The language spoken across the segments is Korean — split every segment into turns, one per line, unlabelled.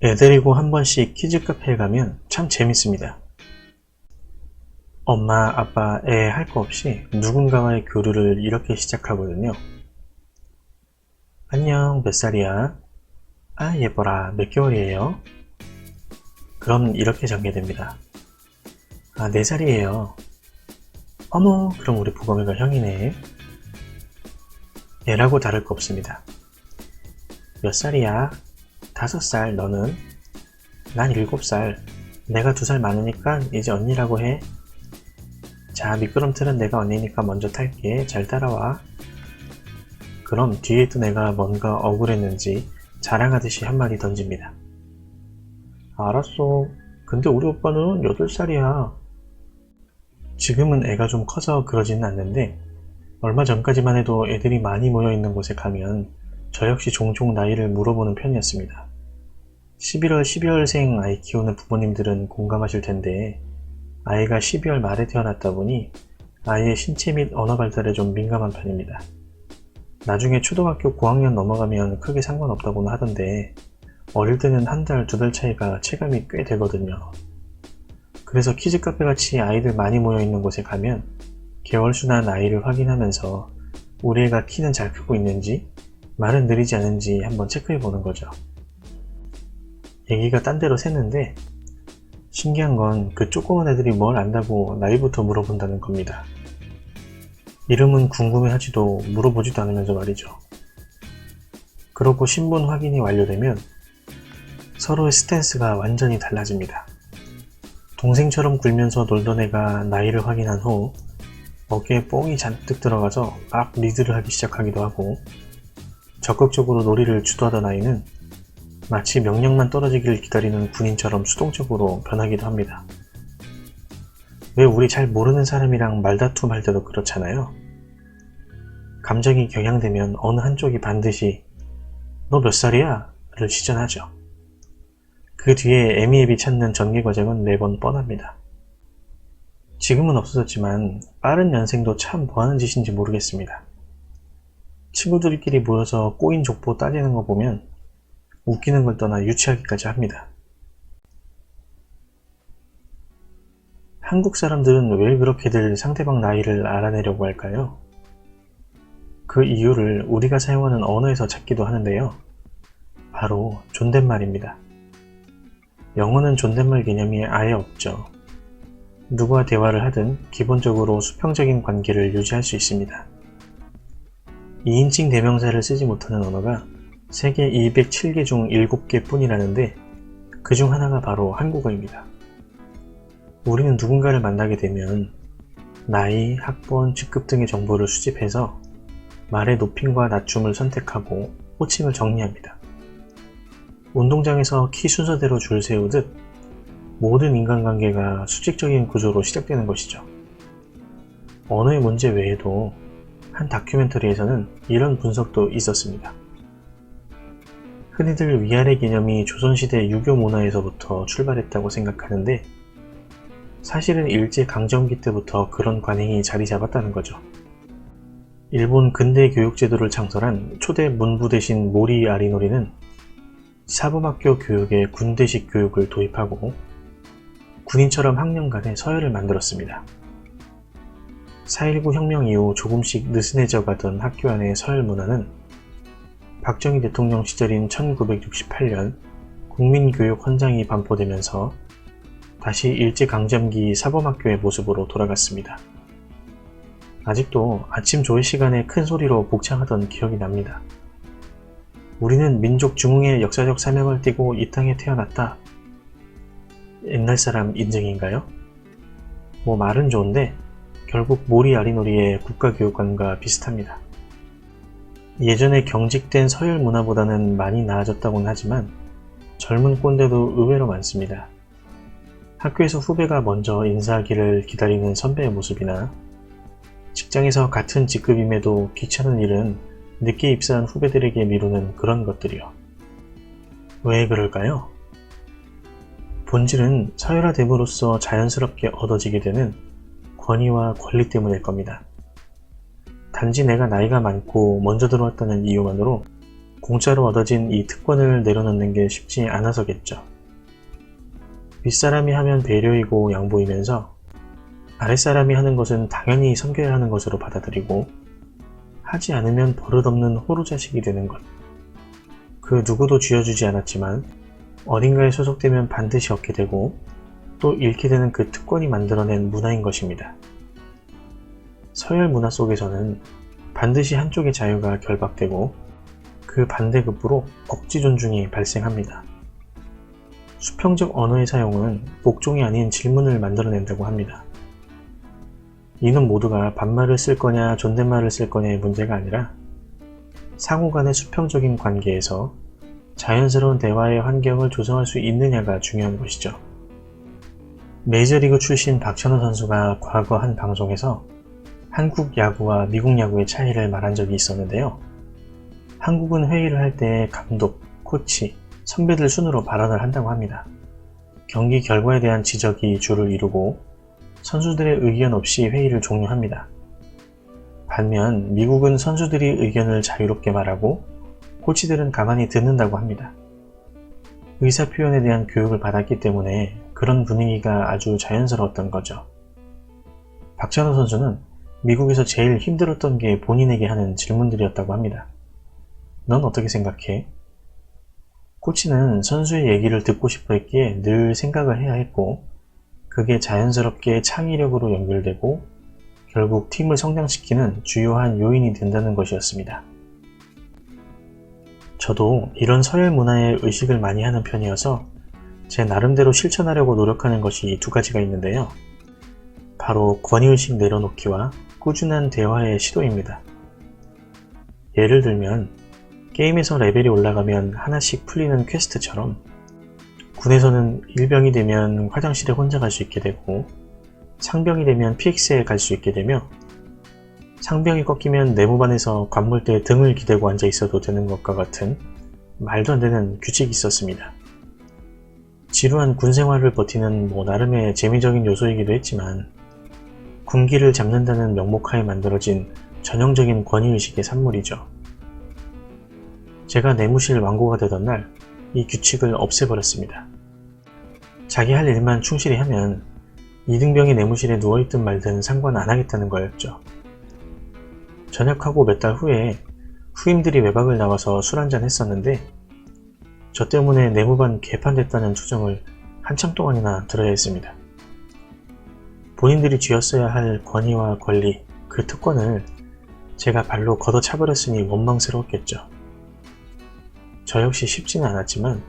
애 데리고 한 번씩 키즈 카페에 가면 참 재밌습니다. 엄마, 아빠, 애 할 거 없이 누군가와의 교류를 이렇게 시작하거든요. 안녕, 몇 살이야? 아, 예뻐라, 몇 개월이에요? 그럼 이렇게 전개됩니다. 아, 4살이에요. 어머, 그럼 우리 보검이가 형이네. 애라고 다를 거 없습니다. 몇 살이야? 5살, 너는? 난 7살. 내가 2살 많으니까 이제 언니라고 해. 자, 미끄럼틀은 내가 언니니까 먼저 탈게. 잘 따라와. 그럼 뒤에 있던 애가 뭔가 억울했는지 자랑하듯이 한마디 던집니다. 알았어. 근데 우리 오빠는 8살이야. 지금은 애가 좀 커서 그러지는 않는데 얼마 전까지만 해도 애들이 많이 모여있는 곳에 가면 저 역시 종종 나이를 물어보는 편이었습니다. 11월, 12월생 아이 키우는 부모님들은 공감하실 텐데 아이가 12월 말에 태어났다 보니 아이의 신체 및 언어 발달에 좀 민감한 편입니다. 나중에 초등학교 고학년 넘어가면 크게 상관없다고는 하던데 어릴 때는 1달, 2달 차이가 체감이 꽤 되거든요. 그래서 키즈카페 같이 아이들 많이 모여있는 곳에 가면 개월수나 나이를 확인하면서 우리 애가 키는 잘 크고 있는지 말은 느리지 않은지 한번 체크해 보는 거죠. 얘기가 딴 데로 샜는데 신기한 건 그 조그만 애들이 뭘 안다고 나이부터 물어본다는 겁니다. 이름은 궁금해하지도 물어보지도 않으면서 말이죠. 그러고 신분 확인이 완료되면 서로의 스탠스가 완전히 달라집니다. 동생처럼 굴면서 놀던 애가 나이를 확인한 후 어깨에 뽕이 잔뜩 들어가서 막 리드를 하기 시작하기도 하고 적극적으로 놀이를 주도하던 아이는 마치 명령만 떨어지기를 기다리는 군인처럼 수동적으로 변하기도 합니다. 왜 우리 잘 모르는 사람이랑 말다툼할 때도 그렇잖아요. 감정이 격양되면 어느 한쪽이 반드시 너 몇 살이야? 를 시전하죠. 그 뒤에 애미애비 찾는 전개 과정은 매번 뻔합니다. 지금은 없어졌지만 빠른 연생도 참 뭐하는 짓인지 모르겠습니다. 친구들끼리 모여서 꼬인 족보 따지는 거 보면 웃기는 걸 떠나 유치하기까지 합니다. 한국 사람들은 왜 그렇게들 상대방 나이를 알아내려고 할까요? 그 이유를 우리가 사용하는 언어에서 찾기도 하는데요. 바로 존댓말입니다. 영어는 존댓말 개념이 아예 없죠. 누구와 대화를 하든 기본적으로 수평적인 관계를 유지할 수 있습니다. 2인칭 대명사를 쓰지 못하는 언어가 세계 207개 중 7개 뿐이라는데 그 중 하나가 바로 한국어입니다. 우리는 누군가를 만나게 되면 나이, 학번, 직급 등의 정보를 수집해서 말의 높임과 낮춤을 선택하고 호칭을 정리합니다. 운동장에서 키 순서대로 줄 세우듯 모든 인간관계가 수직적인 구조로 시작되는 것이죠. 언어의 문제 외에도 한 다큐멘터리에서는 이런 분석도 있었습니다. 흔히들 위아래 개념이 조선시대 유교 문화에서부터 출발했다고 생각하는데 사실은 일제강점기 때부터 그런 관행이 자리 잡았다는 거죠. 일본 근대 교육제도를 창설한 초대 문부 대신 모리 아리노리는 사범학교 교육에 군대식 교육을 도입하고 군인처럼 학년 간의 서열을 만들었습니다. 4.19 혁명 이후 조금씩 느슨해져 가던 학교 안의 서열 문화는 박정희 대통령 시절인 1968년 국민교육 헌장이 반포되면서 다시 일제강점기 사범학교의 모습으로 돌아갔습니다. 아직도 아침 조회 시간에 큰 소리로 복창하던 기억이 납니다. 우리는 민족 중흥의 역사적 사명을 띠고 이 땅에 태어났다. 옛날 사람 인증인가요? 뭐 말은 좋은데 결국 모리 아리노리의 국가교육관과 비슷합니다. 예전에 경직된 서열 문화보다는 많이 나아졌다고는 하지만 젊은 꼰대도 의외로 많습니다. 학교에서 후배가 먼저 인사하기를 기다리는 선배의 모습이나 직장에서 같은 직급임에도 귀찮은 일은 늦게 입사한 후배들에게 미루는 그런 것들이요. 왜 그럴까요? 본질은 서열화됨으로써 자연스럽게 얻어지게 되는 권위와 권리 때문일 겁니다. 단지 내가 나이가 많고 먼저 들어왔다는 이유만으로 공짜로 얻어진 이 특권을 내려놓는 게 쉽지 않아서겠죠. 윗사람이 하면 배려이고 양보이면서 아랫사람이 하는 것은 당연히 섬겨야 하는 것으로 받아들이고 하지 않으면 버릇없는 호루자식이 되는 것. 그 누구도 쥐어주지 않았지만 어딘가에 소속되면 반드시 얻게 되고 또 잃게 되는 그 특권이 만들어낸 문화인 것입니다. 서열 문화 속에서는 반드시 한쪽의 자유가 결박되고 그 반대급부로 억지 존중이 발생합니다. 수평적 언어의 사용은 복종이 아닌 질문을 만들어낸다고 합니다. 이는 모두가 반말을 쓸 거냐 존댓말을 쓸 거냐의 문제가 아니라 상호 간의 수평적인 관계에서 자연스러운 대화의 환경을 조성할 수 있느냐가 중요한 것이죠. 메이저리그 출신 박찬호 선수가 과거 한 방송에서 한국 야구와 미국 야구의 차이를 말한 적이 있었는데요. 한국은 회의를 할 때 감독, 코치, 선배들 순으로 발언을 한다고 합니다. 경기 결과에 대한 지적이 주를 이루고 선수들의 의견 없이 회의를 종료합니다. 반면 미국은 선수들이 의견을 자유롭게 말하고 코치들은 가만히 듣는다고 합니다. 의사표현에 대한 교육을 받았기 때문에 그런 분위기가 아주 자연스러웠던 거죠. 박찬호 선수는 미국에서 제일 힘들었던 게 본인에게 하는 질문들이었다고 합니다. 넌 어떻게 생각해? 코치는 선수의 얘기를 듣고 싶어 했기에 늘 생각을 해야 했고 그게 자연스럽게 창의력으로 연결되고 결국 팀을 성장시키는 주요한 요인이 된다는 것이었습니다. 저도 이런 서열 문화에 의식을 많이 하는 편이어서 제 나름대로 실천하려고 노력하는 것이 두 가지가 있는데요. 바로 권위의식 내려놓기와 꾸준한 대화의 시도입니다. 예를 들면 게임에서 레벨이 올라가면 하나씩 풀리는 퀘스트처럼 군에서는 일병이 되면 화장실에 혼자 갈 수 있게 되고 상병이 되면 PX에 갈 수 있게 되며 상병이 꺾이면 내무반에서 관물대에 등을 기대고 앉아 있어도 되는 것과 같은 말도 안 되는 규칙이 있었습니다. 지루한 군 생활을 버티는 나름의 재미적인 요소이기도 했지만 군기를 잡는다는 명목하에 만들어진 전형적인 권위의식의 산물이죠. 제가 내무실 왕고가 되던 날 이 규칙을 없애버렸습니다. 자기 할 일만 충실히 하면 이등병이 내무실에 누워있든 말든 상관 안 하겠다는 거였죠. 전역하고 몇 달 후에 후임들이 외박을 나와서 술 한잔 했었는데 저 때문에 내무반 개판됐다는 투정을 한참 동안이나 들어야 했습니다. 본인들이 쥐었어야 할 권위와 권리, 그 특권을 제가 발로 걷어차버렸으니 원망스러웠겠죠. 저 역시 쉽지는 않았지만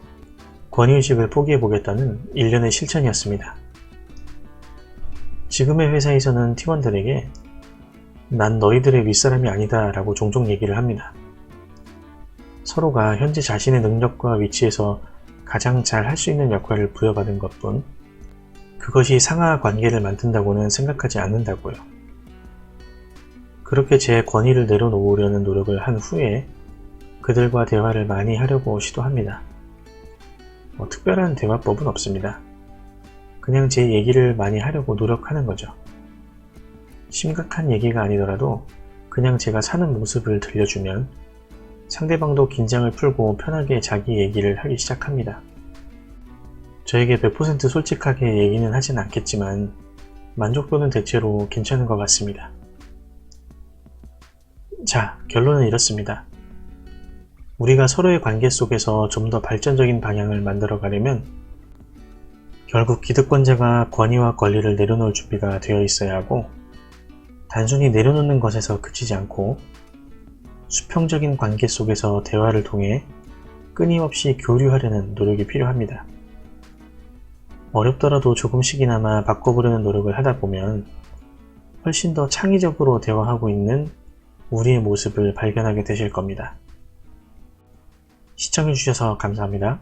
권위의식을 포기해보겠다는 일련의 실천이었습니다. 지금의 회사에서는 팀원들에게 난 너희들의 윗사람이 아니다 라고 종종 얘기를 합니다. 서로가 현재 자신의 능력과 위치에서 가장 잘 할 수 있는 역할을 부여받은 것뿐 그것이 상하 관계를 만든다고는 생각하지 않는다고요. 그렇게 제 권위를 내려놓으려는 노력을 한 후에 그들과 대화를 많이 하려고 시도합니다. 특별한 대화법은 없습니다. 그냥 제 얘기를 많이 하려고 노력하는 거죠. 심각한 얘기가 아니더라도 그냥 제가 사는 모습을 들려주면 상대방도 긴장을 풀고 편하게 자기 얘기를 하기 시작합니다. 저에게 100% 솔직하게 얘기는 하진 않겠지만 만족도는 대체로 괜찮은 것 같습니다. 자, 결론은 이렇습니다. 우리가 서로의 관계 속에서 좀 더 발전적인 방향을 만들어 가려면 결국 기득권자가 권위와 권리를 내려놓을 준비가 되어 있어야 하고 단순히 내려놓는 것에서 그치지 않고 수평적인 관계 속에서 대화를 통해 끊임없이 교류하려는 노력이 필요합니다. 어렵더라도 조금씩이나마 바꿔보려는 노력을 하다 보면 훨씬 더 창의적으로 대화하고 있는 우리의 모습을 발견하게 되실 겁니다. 시청해주셔서 감사합니다.